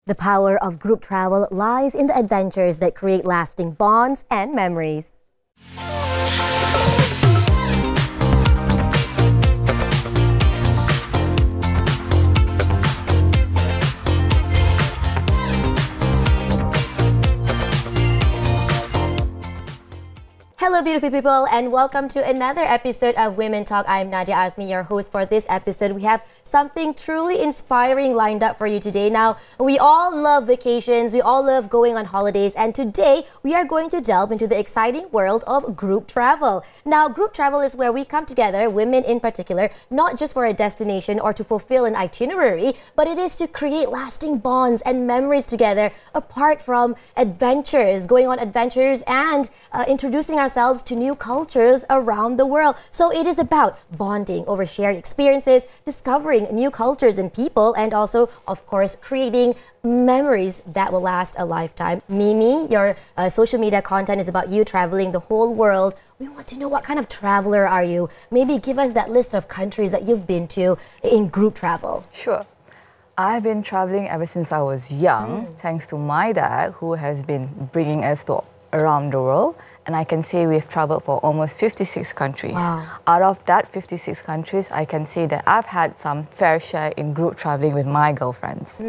The power of group travel lies in the adventures that create lasting bonds and memories. Hello beautiful people, and welcome to another episode of Women Talk. I'm Nadia, Azmi, your host for this episode. We have something truly inspiring lined up for you today. Now, we all love vacations, we all love going on holidays, and today we are going to delve into the exciting world of group travel. Now, group travel is where we come together, women in particular, not just for a destination or to fulfill an itinerary, but it is to create lasting bonds and memories together apart from adventures, going on adventures and introducing ourselves to new cultures around the world. So it is about bonding over shared experiences, discovering new cultures and people, and also, of course, creating memories that will last a lifetime. Mimi, your social media content is about you traveling the whole world. We want to know, what kind of traveler are you? Maybe give us that list of countries that you've been to in group travel. Sure. I've been traveling ever since I was young, thanks to my dad, who has been bringing us to around the world. And I can say we've traveled for almost 56 countries. Wow. Out of that 56 countries, I can say that I've had some fair share in group traveling with my girlfriends.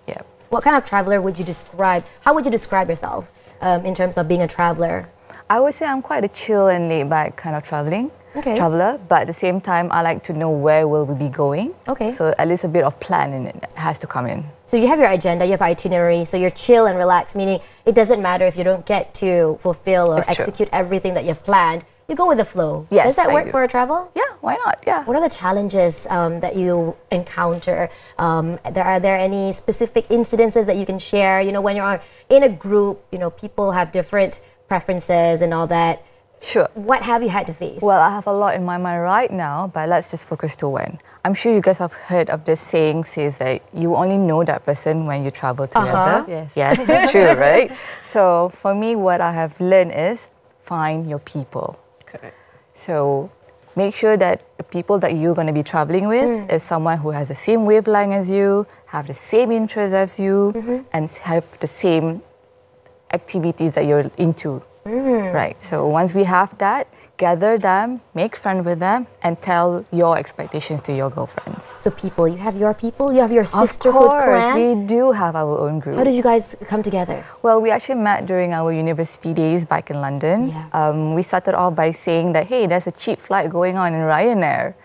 Yeah. What kind of traveler would you describe? How would you describe yourself in terms of being a traveler? I would say I'm quite a chill and laid-back kind of traveler, but at the same time, I like to know where will we be going. Okay. So at least a bit of planning has to come in. So you have your agenda, you have itinerary, so you're chill and relaxed, meaning it doesn't matter if you don't get to fulfill or execute everything that you've planned. You go with the flow. Yes, does that work for a travel? Yeah, why not? Yeah. What are the challenges that you encounter? Are there any specific incidences that you can share? You know, when you're in a group, you know, people have different preferences and all that. Sure. What have you had to face? Well, I have a lot in my mind right now, but let's just focus to when. I'm sure you guys have heard of this saying, says that you only know that person when you travel together. Yes, it's true, right? So for me, what I have learned is find your people. Correct. So make sure that the people that you're going to be traveling with is someone who has the same wavelength as you, have the same interests as you, and have the same activities that you're into. Right, so once we have that, gather them, make friends with them, and tell your expectations to your girlfriends. So people, you have your sisterhood clan? We do have our own group. How did you guys come together? Well, we actually met during our university days back in London. Yeah. We started off by saying that, hey, there's a cheap flight going on in Ryanair.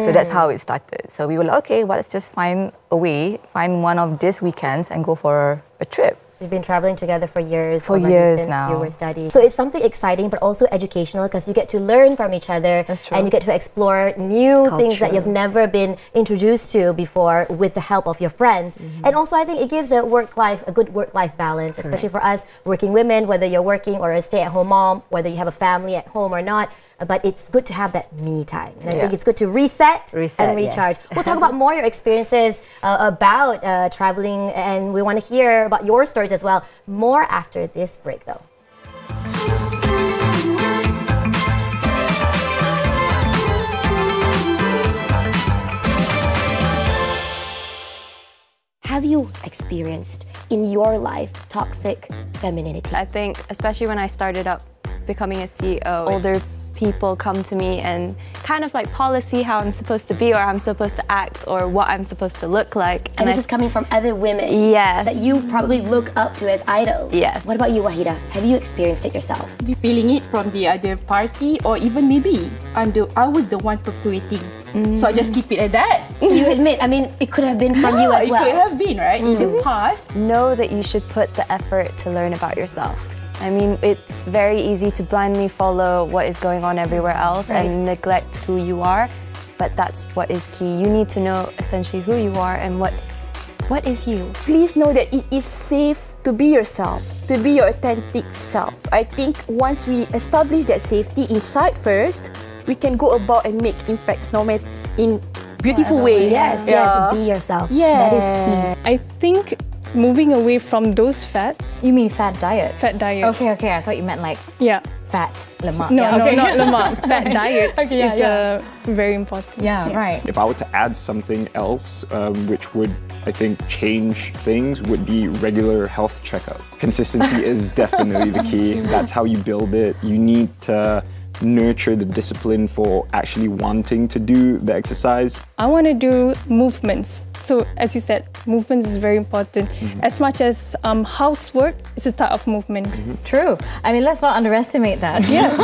So that's how it started. So we were like, okay, well, let's just find a way, find one of these weekends and go for a trip. So you've been traveling together for years. For years since now. you were studying. So it's something exciting, but also educational, because you get to learn from each other. That's true. And you get to explore new things that you've never been introduced to before with the help of your friends. And also, I think it gives a good work-life balance, especially for us working women, whether you're working or a stay-at-home mom, whether you have a family at home or not. But it's good to have that me time. And I think it's good to reset and recharge. Yes. We'll talk about more your experiences about traveling, and we want to hear about your stories as well. More after this break, though. Have you experienced in your life toxic femininity? I think, especially when I started up becoming a CEO, older people come to me and kind of like policy how I'm supposed to be or how I'm supposed to act or what I'm supposed to look like. And this is coming from other women that you probably look up to as idols. Yes. What about you, Wahida? Have you experienced it yourself? Be feeling it from the other party, or even maybe I was the one perpetuating. So I just keep it at that. So you admit, I mean, it could have been from you as well. It could have been, right? In the past. Know that you should put the effort to learn about yourself. I mean, it's very easy to blindly follow what is going on everywhere else and neglect who you are, but that's what is key. You need to know essentially who you are and what is you. Please know that it is safe to be yourself, to be your authentic self. I think once we establish that safety inside first, we can go about and make impacts no matter in beautiful way. Yes, be yourself. Yeah. That is key. I think moving away from those fats. You mean fat diets? Fat diets. Okay. I thought you meant like Yeah. fat, lemak. No, yeah, no, okay. not lemak. Fat diets Okay, yeah, is very important. Yeah, right. If I were to add something else, which would, I think, change things, would be regular health checkup. Consistency is definitely the key. That's how you build it. You need to nurture the discipline for actually wanting to do the exercise. I want to do movements. So as you said, movements is very important. As much as housework is a type of movement. True. I mean, let's not underestimate that. Yes,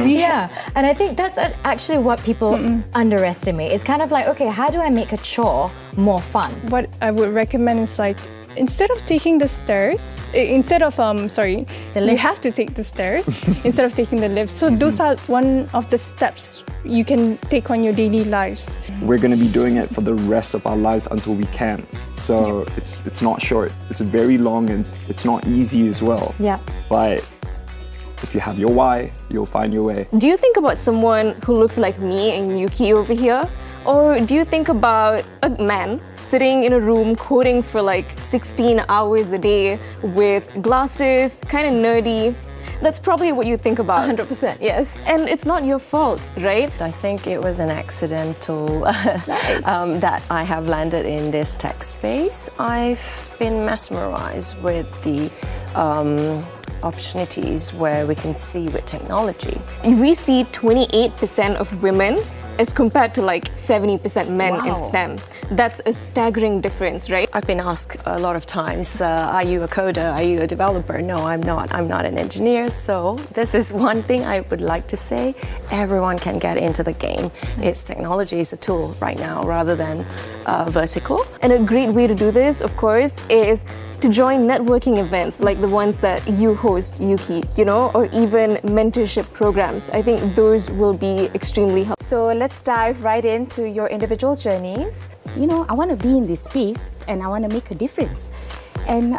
Yeah. And I think that's actually what people underestimate. It's kind of like, okay, how do I make a chore more fun? What I would recommend is like, instead of taking the stairs, you have to take the stairs instead of taking the lift. So those are one of the steps you can take on your daily lives. We're going to be doing it for the rest of our lives until we can. So it's not short. It's very long and it's not easy as well. Yeah. But if you have your why, you'll find your way. Do you think about someone who looks like me and Yuki over here? Or do you think about a man sitting in a room coding for like 16 hours a day with glasses, kind of nerdy? That's probably what you think about. 100%, yes. And it's not your fault, right? I think it was an accidental that I have landed in this tech space. I've been mesmerized with the opportunities where we can see with technology. We see 28% of women as compared to like 70% men in STEM. That's a staggering difference, right? I've been asked a lot of times, are you a coder? Are you a developer? No, I'm not. I'm not an engineer. So this is one thing I would like to say. Everyone can get into the game. It's technology is a tool right now rather than vertical. And a great way to do this, of course, is to join networking events like the ones that you host, Yuki, or even mentorship programs. I think those will be extremely helpful. So let's dive right into your individual journeys. I want to be in this space and I want to make a difference. And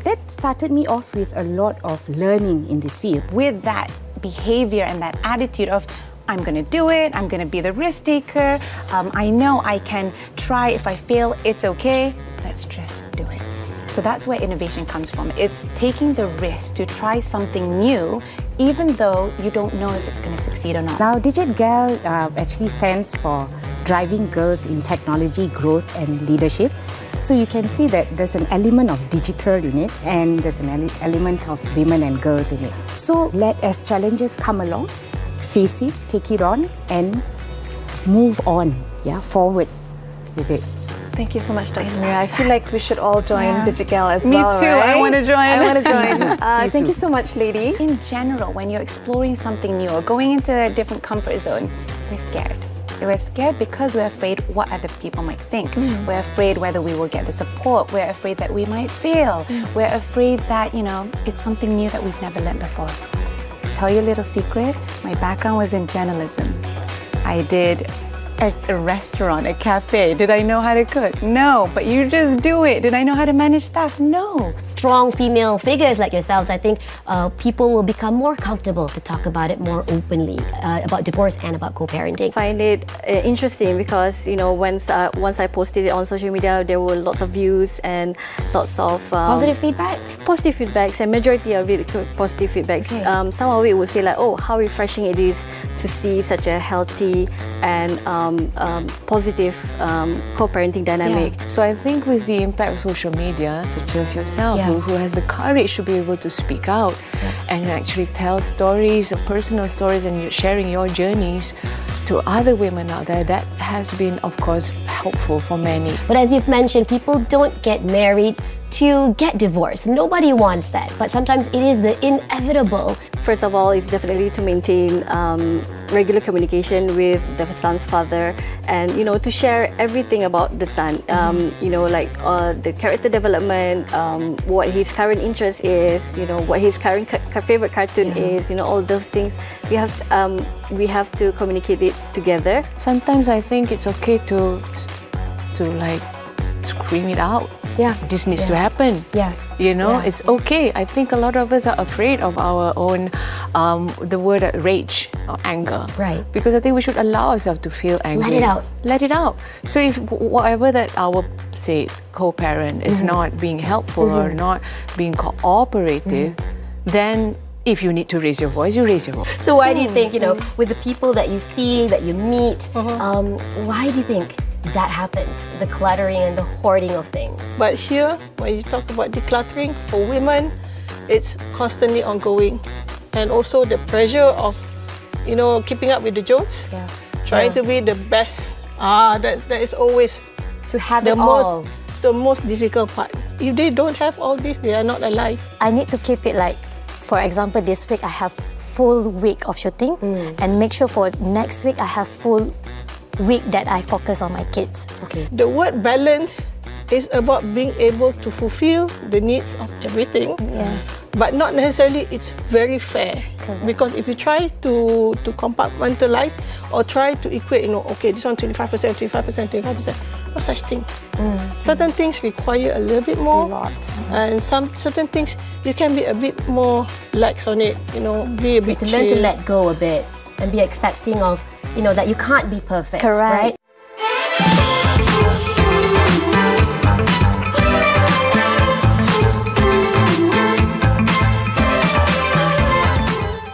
that started me off with a lot of learning in this field. With that behavior and that attitude of, I'm going to do it, I'm going to be the risk taker, I know I can try, if I fail, it's okay, let's just do it. So that's where innovation comes from. It's taking the risk to try something new, even though you don't know if it's going to succeed or not. Now, Digit Gal actually stands for Driving Girls in Technology, Growth and Leadership. So you can see that there's an element of digital in it and there's an element of women and girls in it. So as challenges come along, face it, take it on and move on, forward with it. Thank you so much, Dr. Mira. I feel like we should all join Digigal as Me well, too, right? I want to join. I want to join. Thank you so much, ladies. In general, when you're exploring something new or going into a different comfort zone, we're scared. We're scared because we're afraid what other people might think. We're afraid whether we will get the support. We're afraid that we might fail. We're afraid that, it's something new that we've never learned before. Tell you a little secret, my background was in journalism. I did a restaurant, a cafe. Did I know how to cook? No, but you just do it. Did I know how to manage staff? No. Strong female figures like yourselves, I think people will become more comfortable to talk about it more openly, about divorce and about co-parenting. I find it interesting because, once I posted it on social media, there were lots of views and lots of positive feedback? Positive feedbacks, and majority of it positive feedbacks. Okay. Some of it would say like, oh, how refreshing it is to see such a healthy and positive co-parenting dynamic. Yeah. So I think with the impact of social media, such as yourself, who has the courage to be able to speak out and actually tell stories, personal stories, and you're sharing your journeys to other women out there, that has been, of course, helpful for many. But as you've mentioned, people don't get married to get divorced. Nobody wants that, but sometimes it is the inevitable. First of all, it's definitely to maintain regular communication with the son's father and, to share everything about the son, like the character development, what his current interest is, what his current favorite cartoon is, all those things. We have to communicate it together. Sometimes I think it's okay to like scream it out. this needs to happen. You know, it's okay. I think a lot of us are afraid of our own, the word rage or anger. Right. Because I think we should allow ourselves to feel angry. Let it out. Let it out. So if whatever that our, say, co-parent is not being helpful or not being cooperative, then if you need to raise your voice, you raise your voice. So why do you think, you know, with the people that you see, that you meet, why do you think that happens? The cluttering and the hoarding of things. But here, when you talk about decluttering for women, it's constantly ongoing. And also the pressure of, you know, keeping up with the Jones, trying to be the best. That is always to have the most difficult part. If they don't have all this, they are not alive. I need to keep it like, for example, this week I have full week of shooting, and make sure for next week I have full week that I focus on my kids. Okay. The word balance is about being able to fulfill the needs of everything. Yes. But not necessarily it's very fair. Correct. Because if you try to compartmentalize or try to equate, you know, okay, this one 25%, 25%, no such thing. Certain things require a little bit more. A lot. And certain things you can be a bit more lax on it, you know, be a bit to chill. learn to let go a bit and be accepting of, you know, that you can't be perfect. Correct. Right?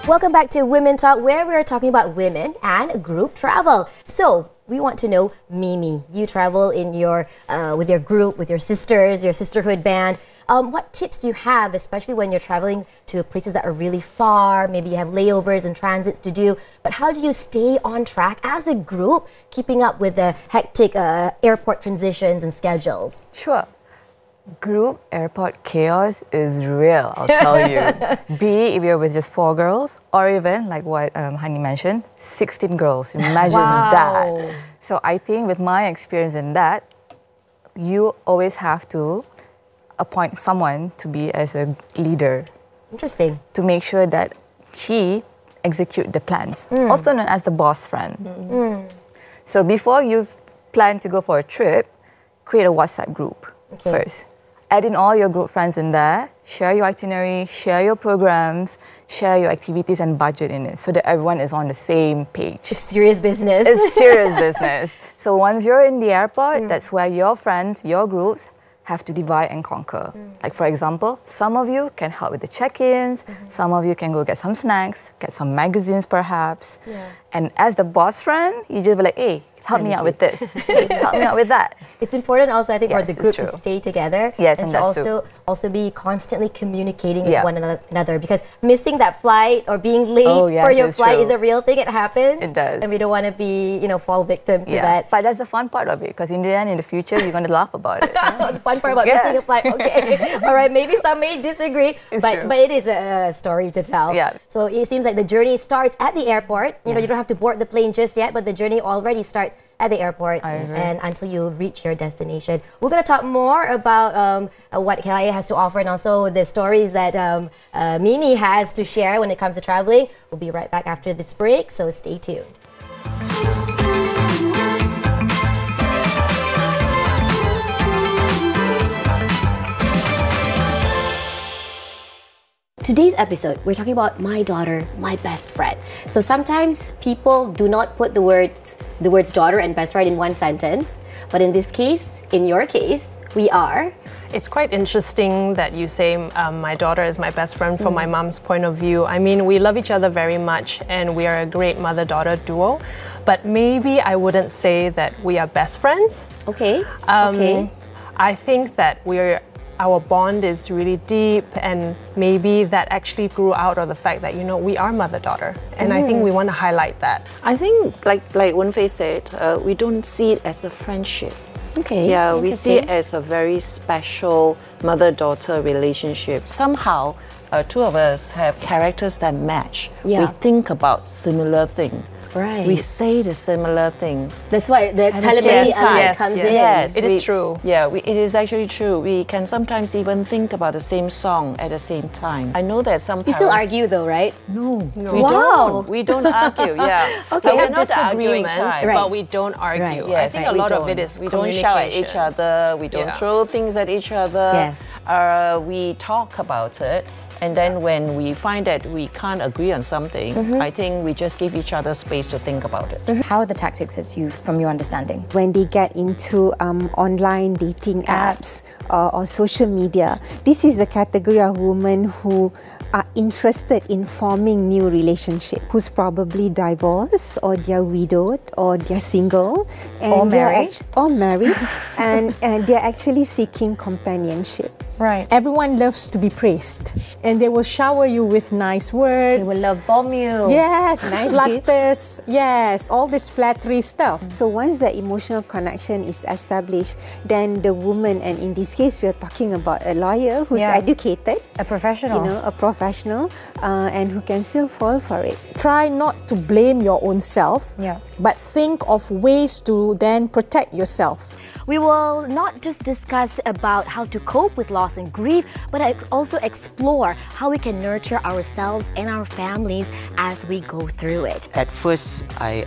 Welcome back to Women Talk, where we're talking about women and group travel. So we want to know, Mimi, you travel in your with your group, with your sisters, your sisterhood band. What tips do you have, especially when you're traveling to places that are really far? Maybe you have layovers and transits to do. But how do you stay on track as a group, keeping up with the hectic airport transitions and schedules? Sure. Group airport chaos is real, I'll tell you. Be if you're with just 4 girls, or even, like what Hani mentioned, 16 girls. Imagine that. So I think with my experience in that, you always have to appoint someone to be as a leader. Interesting. To make sure that she execute the plans. Also known as the boss friend. So before you plan to go for a trip, create a WhatsApp group first. Add in all your group friends in there, share your itinerary, share your programs, share your activities and budget in it so that everyone is on the same page. It's serious business. It's serious business. So once you're in the airport, that's where your friends, your groups have to divide and conquer. Like for example, some of you can help with the check-ins, some of you can go get some snacks, get some magazines perhaps. And as the boss friend, you just be like, hey, help me out with this. Hey, help me out with that. It's important also, I think, for the group to stay together and to also be constantly communicating with one another, because missing that flight or being late for your flight is a real thing. It happens. It does. And we don't want to be, you know, fall victim to that. But that's the fun part of it, because in the end, in the future, you're going to laugh about it. The fun part about missing a flight. Okay. All right. Maybe some may disagree, but it is a story to tell. So it seems like the journey starts at the airport. You know, you don't have to board the plane just yet, but the journey already starts at the airport and until you reach your destination. We're going to talk more about what Kelaya has to offer and also the stories that Mimi has to share when it comes to traveling. We'll be right back after this break, so stay tuned. Today's episode, we're talking about my daughter, my best friend. So sometimes people do not put the words daughter and best friend in one sentence, but in this case, in your case, we are. It's quite interesting that you say my daughter is my best friend from my mom's point of view. I mean, we love each other very much and we are a great mother-daughter duo, but maybe I wouldn't say that we are best friends. Okay. I think that our bond is really deep, and maybe that actually grew out of the fact that, you know, we are mother-daughter, and I think we want to highlight that. I think, like Wenfei said, we don't see it as a friendship. Okay. Yeah, we see it as a very special mother-daughter relationship. Somehow, two of us have characters that match. We think about similar things. Right. We say the similar things. That's why the telepathy element comes in. Yes, it is true. Yeah, it is actually true. We can sometimes even think about the same song at the same time. I know that some You parents... still argue though, right? No. Wow. We don't argue, yeah. Okay. We have not the arguing disagreements, type. but we don't argue. Right. I think a lot of it is We don't shout at each other. We don't throw things at each other. Yes. We talk about it. And then when we find that we can't agree on something, I think we just give each other space to think about it. How are the tactics as you, from your understanding? When they get into online dating apps or social media, this is the category of women who are interested in forming new relationship, who's probably divorced or they're widowed or they're single and or married, and they're actually seeking companionship. Right. Everyone loves to be praised, and they will shower you with nice words. They will love bomb you. Yes, Nice flatters. Yes, all this flattery stuff. So once the emotional connection is established, then the woman, and in this case we are talking about a lawyer who's educated, a professional, a professional, and who can still fall for it. Try not to blame your own self, but think of ways to then protect yourself. We will not just discuss about how to cope with loss and grief, but also explore how we can nurture ourselves and our families as we go through it. At first, I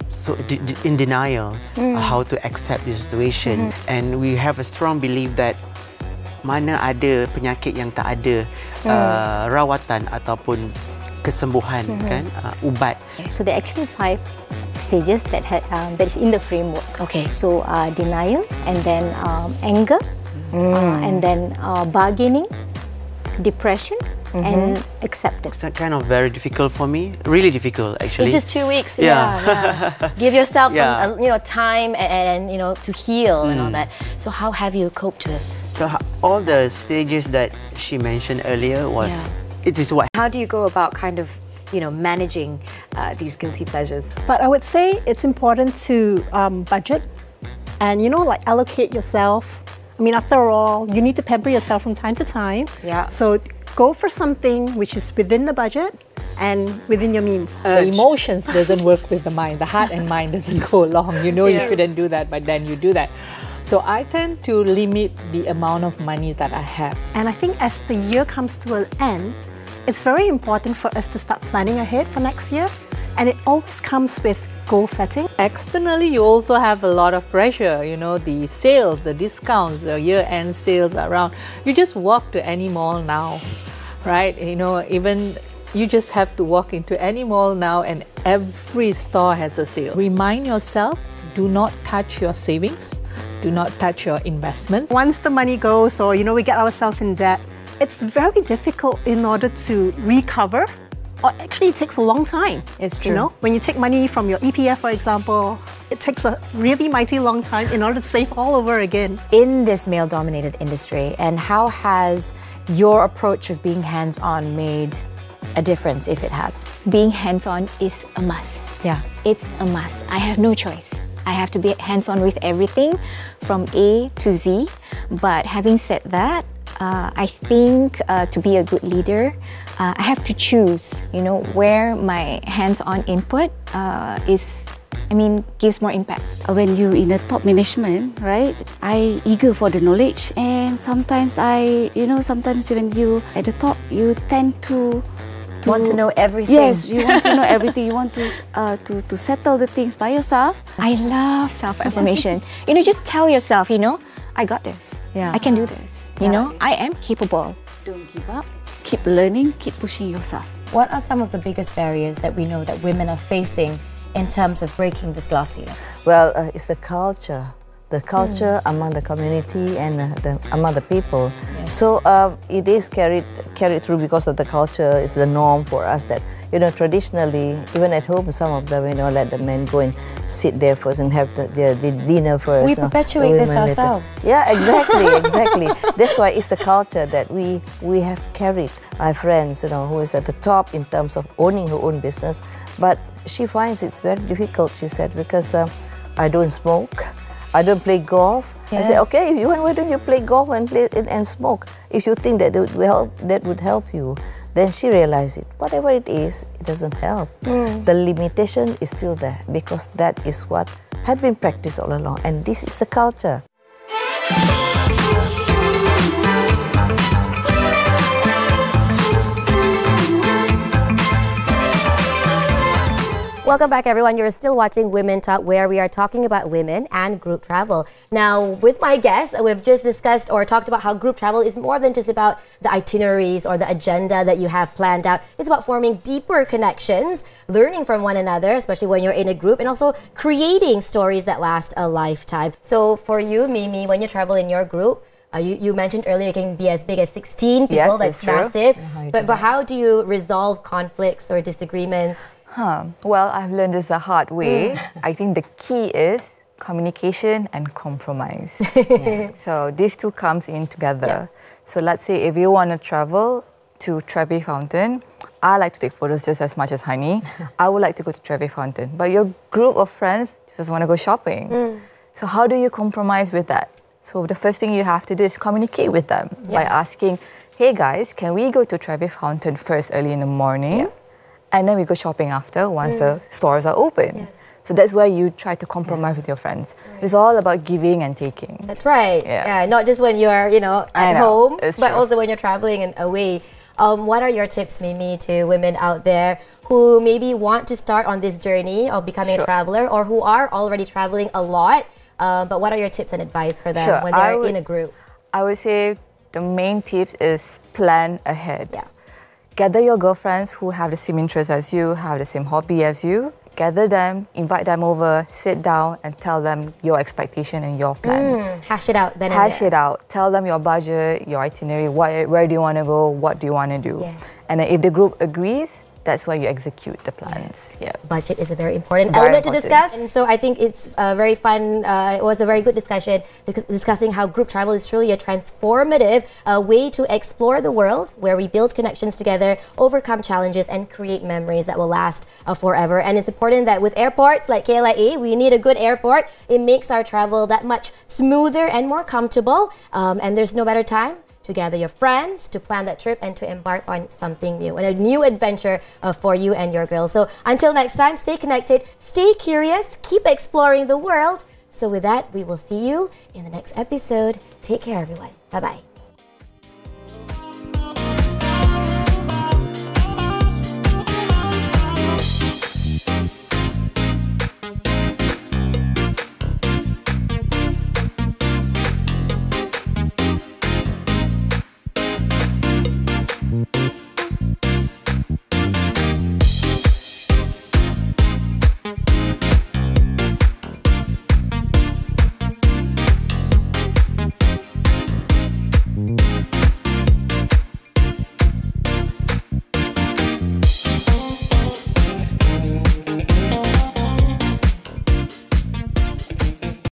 so in denial how to accept the situation, and we have a strong belief that mana ada penyakit yang tak ada rawatan ataupun kesembuhan, kan, ubat. So there are actually 5 stages that is in the framework. Okay. So denial, and then anger, and then bargaining, depression, and acceptance. It's kind of very difficult for me. Really difficult, actually. It's just 2 weeks. Yeah. Give yourself some, time and to heal and all that. So how have you coped with this? So all the stages that she mentioned earlier was. It is what. How do you go about kind of, managing these guilty pleasures? But I would say it's important to budget and, allocate yourself. I mean, after all, you need to pamper yourself from time to time. Yeah. So go for something which is within the budget and within your means. The emotions doesn't work with the mind. The heart and mind doesn't go along. You shouldn't do that, but then you do that. So I tend to limit the amount of money that I have. And I think as the year comes to an end, it's very important for us to start planning ahead for next year. And it always comes with goal setting. Externally, you also have a lot of pressure. The sales, the discounts, the year-end sales around. You just walk to any mall now, right? Even you just have to walk into any mall now and every store has a sale. Remind yourself, do not touch your savings. Do not touch your investments. Once the money goes or, we get ourselves in debt, it's very difficult in order to recover, or actually it takes a long time. It's true. When you take money from your EPF, for example, it takes a really mighty long time in order to save all over again. In this male-dominated industry, and how has your approach of being hands-on made a difference, if it has? Being hands-on is a must. Yeah. It's a must. I have no choice. I have to be hands-on with everything from A to Z. But having said that, I think to be a good leader, I have to choose, where my hands-on input gives more impact. When you in the top management, right, I eager for the knowledge, and sometimes sometimes when you at the top, you tend to want to know everything. Yes, you want to know everything. You want to settle the things by yourself. I love self-affirmation. Just tell yourself, I got this. Yeah. I can do this. I am capable. Don't give up. Keep learning. Keep pushing yourself. What are some of the biggest barriers that we know that women are facing in terms of breaking this glass ceiling? Well, it's the culture. The culture among the community and among the people. Yes. So it is carried through because of the culture. It's the norm for us that traditionally, even at home, some of them let the men go and sit there first and have the dinner first. We perpetuate this ourselves. Later. Yeah, exactly. That's why it's the culture that we have carried. I have friends, who is at the top in terms of owning her own business, but she finds it's very difficult. She said, because I don't smoke. I don't play golf. I say, okay, if you want, why don't you play golf and play and smoke? If you think that that would help you, then she realized it. Whatever it is, it doesn't help. The limitation is still there because that is what had been practiced all along, and this is the culture. Welcome back, everyone. You're still watching Women Talk, where we are talking about women and group travel. Now, with my guests, we've just discussed or talked about how group travel is more than just about the itineraries or the agenda that you have planned out. It's about forming deeper connections, learning from one another, especially when you're in a group, and also creating stories that last a lifetime. So for you, Mimi, when you travel in your group, you mentioned earlier it can be as big as 16 people. Yes, that's true. massive. But how do you resolve conflicts or disagreements? Well, I've learned this the hard way. I think the key is communication and compromise. So these two comes in together. So let's say if you want to travel to Trevi Fountain, I like to take photos just as much as Honey. I would like to go to Trevi Fountain. But your group of friends just want to go shopping. So how do you compromise with that? So the first thing you have to do is communicate with them by asking, hey guys, can we go to Trevi Fountain first early in the morning? And then we go shopping after once the stores are open. So that's where you try to compromise with your friends. It's all about giving and taking. That's right. Yeah, not just when you're, at home, but also when you're traveling and away. What are your tips, Mimi, to women out there who maybe want to start on this journey of becoming a traveler or who are already traveling a lot? But what are your tips and advice for them when they're in a group? I would say the main tips is plan ahead. Gather your girlfriends who have the same interests as you, have the same hobby as you. Gather them, invite them over, sit down and tell them your expectation and your plans. Hash it out then. Hash it out. Tell them your budget, your itinerary, where do you want to go, what do you want to do. And then if the group agrees, that's where you execute the plans. Budget is a very important element to discuss. And so I think it's very fun. It was a very good discussion discussing how group travel is truly a transformative way to explore the world, where we build connections together, overcome challenges, and create memories that will last forever. And it's important that with airports like KLIA, we need a good airport. It makes our travel that much smoother and more comfortable. And there's no better time to gather your friends, to plan that trip, and to embark on something new and a new adventure for you and your girls. So until next time, stay connected, stay curious, keep exploring the world. So with that, we will see you in the next episode. Take care, everyone. Bye-bye.